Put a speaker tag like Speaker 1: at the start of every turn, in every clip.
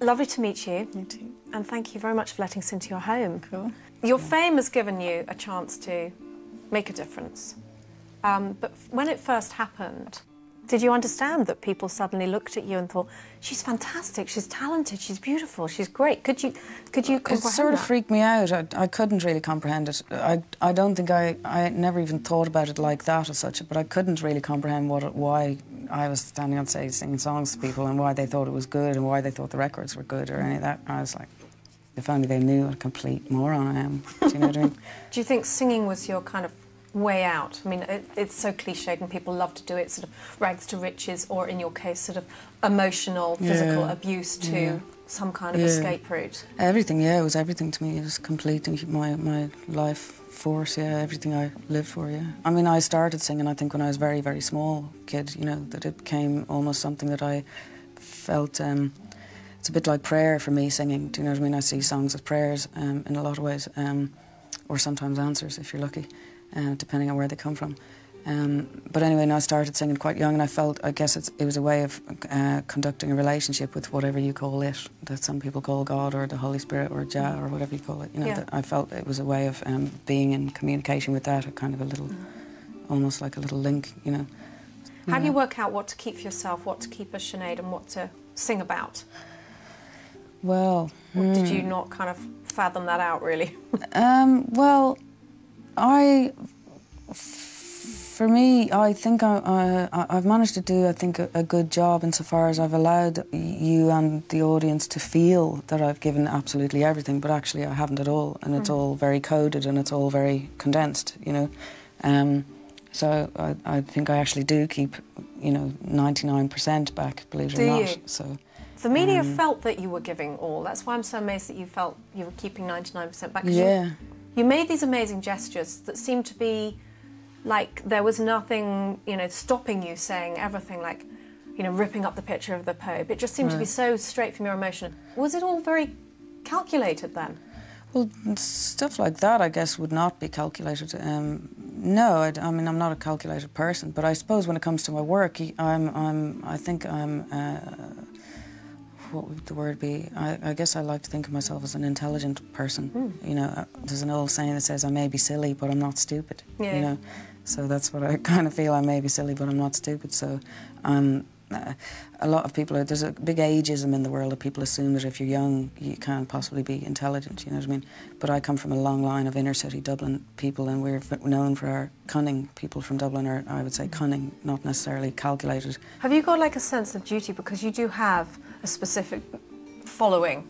Speaker 1: Lovely to meet you.
Speaker 2: You too.
Speaker 1: And thank you very much for letting us into your home.
Speaker 2: Cool.
Speaker 1: Your fame has given you a chance to make a difference. But when it first happened, did you understand that people suddenly looked at you and thought, she's fantastic, she's talented, she's beautiful, she's great? Could you comprehend
Speaker 2: It sort of
Speaker 1: that?
Speaker 2: freaked me out. I couldn't really comprehend it. I don't think I never even thought about it like that as such, but I couldn't really comprehend why I was standing on stage singing songs to people and why they thought it was good and why they thought the records were good or any of that. I was like, if only they knew what a complete moron I am. Do you know what I mean?
Speaker 1: Do you think singing was your kind of way out? I mean, it's so cliched and people love to do it, sort of rags to riches, or in your case, sort of emotional, physical abuse to some kind of escape route.
Speaker 2: Everything, yeah, it was everything to me. It was completely my life force, yeah, everything I lived for, yeah. I mean, I started singing, I think, when I was a very, very small kid, you know, that it became almost something that I felt, it's a bit like prayer for me, singing, do you know what I mean? I see songs as prayers in a lot of ways, or sometimes answers, if you're lucky. Depending on where they come from. But anyway, I started singing quite young, and I felt, I guess it was a way of conducting a relationship with whatever you call it, that some people call God or the Holy Spirit or Jah or whatever you call it. You know, that I felt it was a way of being in communication with that, a kind of a little, almost like a little link, you know.
Speaker 1: How do you work out what to keep for yourself, what to keep as Sinead, and what to sing about?
Speaker 2: Well...
Speaker 1: Or did you not kind of fathom that out, really?
Speaker 2: Well... For me, I think I've managed to do, I think, a good job insofar as I've allowed you and the audience to feel that I've given absolutely everything, but actually I haven't at all, and it's all very coded and it's all very condensed, you know. So I think I actually do keep, you know, 99% back, believe it or not. So
Speaker 1: the media felt that you were giving all. That's why I'm so amazed that you felt you were keeping 99% back.
Speaker 2: Yeah.
Speaker 1: You made these amazing gestures that seemed to be like there was nothing, you know, stopping you saying everything, like, you know, ripping up the picture of the Pope. It just seemed to be so straight from your emotion. Was it all very calculated then?
Speaker 2: Well, stuff like that, I guess, would not be calculated. No, I mean, I'm not a calculated person, but I suppose when it comes to my work, I think I'm what would the word be? I guess I like to think of myself as an intelligent person. You know, there's an old saying that says, I may be silly, but I'm not stupid. You know, so that's what I kind of feel. I may be silly, but I'm not stupid. So a lot of people, there's a big ageism in the world that people assume that if you're young, you can't possibly be intelligent, you know what I mean? But I come from a long line of inner city Dublin people, and we're known for our cunning. People from Dublin are, I would say, cunning, not necessarily calculated.
Speaker 1: Have you got like a sense of duty, because you do have a specific following,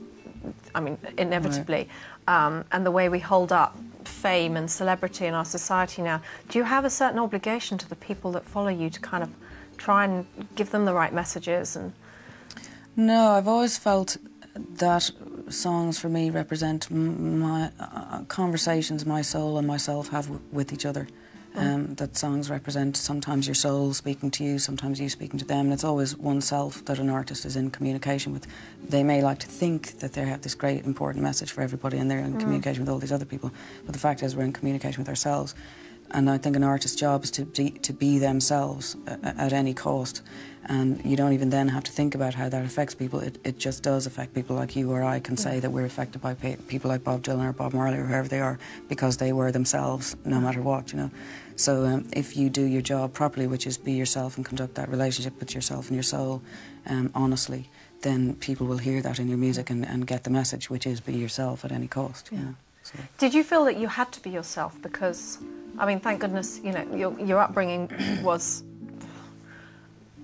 Speaker 1: I mean, inevitably, and the way we hold up fame and celebrity in our society now, do you have a certain obligation to the people that follow you to kind of try and give them the right messages? And
Speaker 2: no, I've always felt that songs for me represent my conversations my soul and myself have with each other. That songs represent sometimes your soul speaking to you, sometimes you speaking to them, and it's always oneself that an artist is in communication with. They may like to think that they have this great important message for everybody and they're in communication with all these other people, but the fact is we're in communication with ourselves. And I think an artist's job is to be themselves at any cost. And you don't even then have to think about how that affects people. It just does affect people. Like you or I can say that we're affected by people like Bob Dylan or Bob Marley or whoever they are, because they were themselves no matter what, you know. So if you do your job properly, which is be yourself and conduct that relationship with yourself and your soul honestly, then people will hear that in your music and get the message, which is be yourself at any cost, you know. So. Did
Speaker 1: you feel that you had to be yourself? Because, I mean, thank goodness, you know, your upbringing was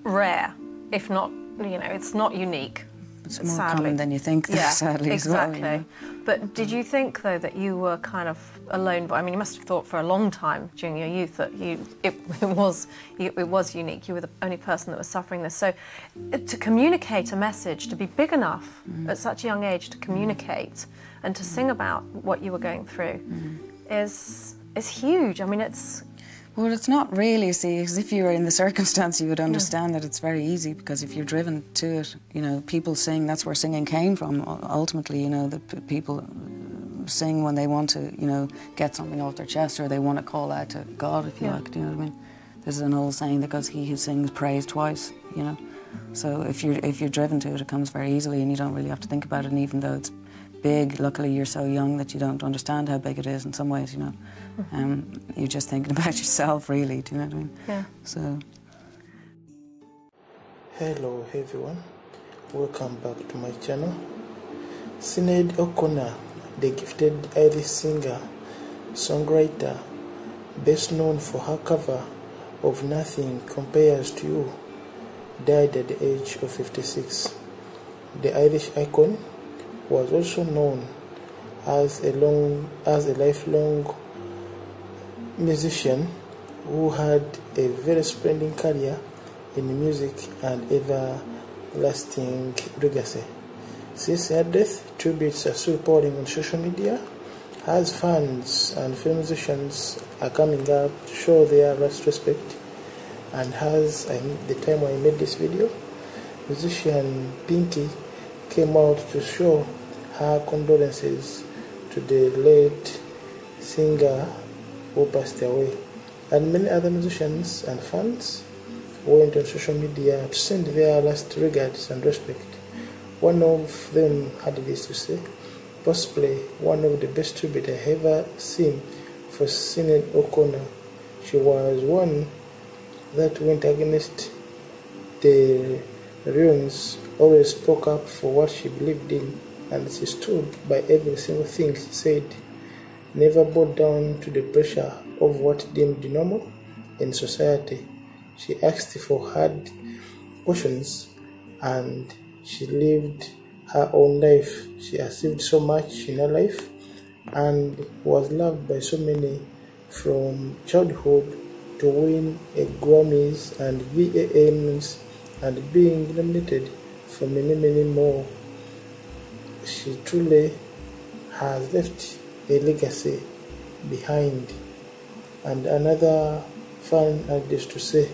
Speaker 1: rare, if not, you know, it's not unique.
Speaker 2: It's more common than you think, though, sadly,
Speaker 1: exactly.
Speaker 2: as well. You know?
Speaker 1: But did you think, though, that you were kind of alone? But I mean, you must have thought for a long time during your youth that it was unique. You were the only person that was suffering this. So to communicate a message, to be big enough at such a young age to communicate and to sing about what you were going through is huge. I mean, it's...
Speaker 2: Well, it's not really, see, because if you were in the circumstance, you would understand that it's very easy, because if you're driven to it, you know, people sing, that's where singing came from, ultimately, you know, that people sing when they want to, you know, get something off their chest, or they want to call out to God, if you like, do you know what I mean? There's an old saying that goes, he who sings prays twice, you know. So if you're driven to it, it comes very easily, and you don't really have to think about it. And even though it's big, luckily you're so young that you don't understand how big it is in some ways, you know. You're just thinking about yourself, really. Do you know what I mean?
Speaker 1: Yeah.
Speaker 2: So.
Speaker 3: Hello everyone, welcome back to my channel. Sinéad O'Connor, the gifted Irish singer, songwriter, best known for her cover of Nothing Compares to You, died at the age of 56. The Irish icon was also known as a lifelong musician who had a very splendid career in music and everlasting legacy. Since her death, tributes are still pouring on social media as fans and film musicians are coming up to show their last respect. And as the time I made this video, musician Pinky came out to show her condolences to the late singer who passed away. And many other musicians and fans went on social media to send their last regards and respect. One of them had this to say: possibly one of the best tributes I ever seen for Sinéad O'Connor. She was one that went against the ruins, always spoke up for what she believed in, and she stood by every single thing she said, never bowed down to the pressure of what deemed normal in society. She asked for hard questions and she lived her own life. She achieved so much in her life and was loved by so many, from childhood to win a Grammys and VAMs and being nominated for many, many more. She truly has left a legacy behind. And another fan had this to say: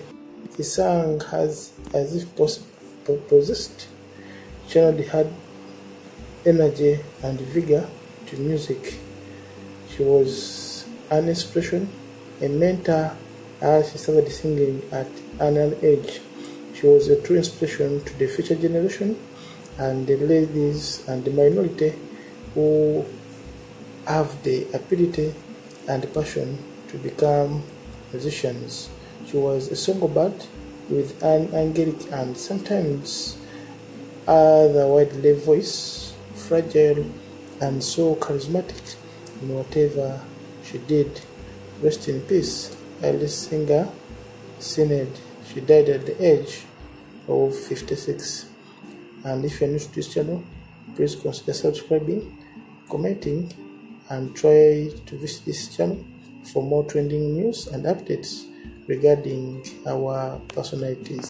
Speaker 3: he sang as if possessed, channeled her energy and vigor to music. She was an inspiration, a mentor as she started singing at an early age. She was a true inspiration to the future generation and the ladies and the minority who have the ability and passion to become musicians. She was a songbird with an angelic and sometimes otherworldly voice, fragile and so charismatic in whatever she did. Rest in peace, Irish singer Sinéad. She died at the age of 56. And if you're new to this channel, please consider subscribing, commenting, and try to visit this channel for more trending news and updates regarding our personalities.